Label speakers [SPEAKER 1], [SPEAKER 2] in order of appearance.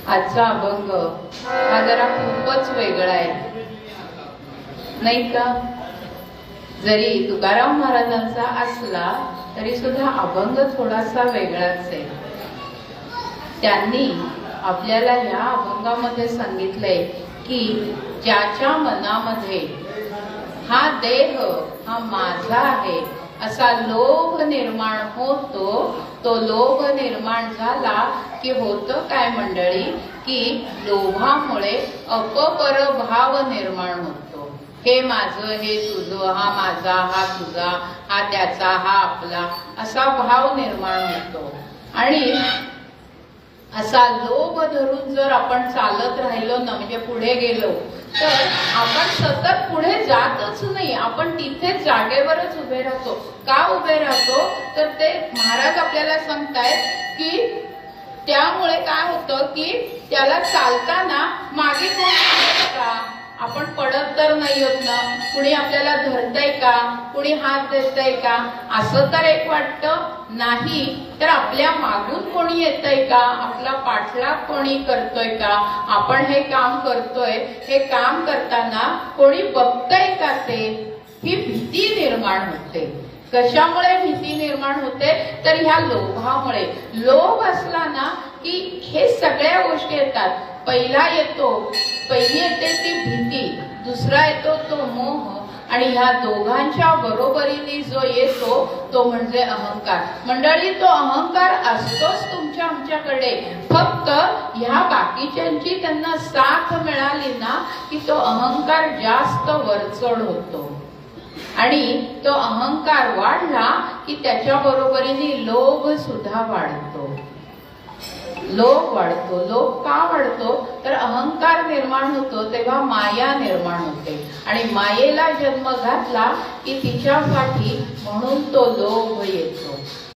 [SPEAKER 1] आजचा अभंग हा जरा खूपच वेगळा आहे, नाही का? जरी तुकाराम महाराजांचा असला तरी सुद्धा अभंग थोडासा वेगळाच आहे. त्यांनी आपल्याला या अभंगामध्ये सांगितलंय की ज्याच्या मनामध्ये हा देह हा माझा आहे असा लोभ निर्माण होतो, तो लोभ निर्माण झाला की होतं काय मंडळी, की लोभामुळे अपपर भाव निर्माण होतो. हे माझं, हे तुझं, हा माझा, हा तुझा, हा त्याचा, हा आपला, असा भाव निर्माण होतो. आणि असा लोभ धरून जर आपण चालत राहिलो ना, म्हणजे पुढे गेलो, तर आपण सतत पुढे जातच नाही, आपण तिथेच जागेवरच उभे राहतो. का उभे राहतो? तर ते महाराज आपल्याला सांगतायत की त्यामुळे काय होतं की त्याला चालताना मागे कोण आहे का, आपण पडत तर नाही होत ना, कुणी आपल्याला धरतय का, कुणी हात देतय का, असं तर एक वाटतं. नाही तर आपल्या मागून कोणी येतय का, आपला पाठलाग कोणी करतोय का, आपण हे काम करतोय, हे काम करताना कोणी बघतय का, ते ही भीती निर्माण होते. कशामुळे भीती निर्माण होते? तर ह्या लोभामुळे. लोभ असला ना की हे सगळ्या गोष्टी येतात. पहिली येते ती भीती, दुसरा येतो तो मोह, आणि ह्या दोघांच्या बरोबरीने जो येतो तो म्हणजे अहंकार. मंडळी, तो अहंकार असतोच तुमच्या आमच्याकडे, फक्त ह्या बाकीच्यांची त्यांना साथ मिळाली ना की तो अहंकार जास्त वरचढ होतो. आणि तो अहंकार वाढला की त्याच्या बरोबरीने लोभ सुद्धा वाढतो. लोभ वाढतो. लोभ का वाढतो? तर अहंकार निर्माण होतो तेव्हा माया निर्माण होते, आणि मायेला जन्म घातला की तिच्यासाठी म्हणून तो लोभ येतो.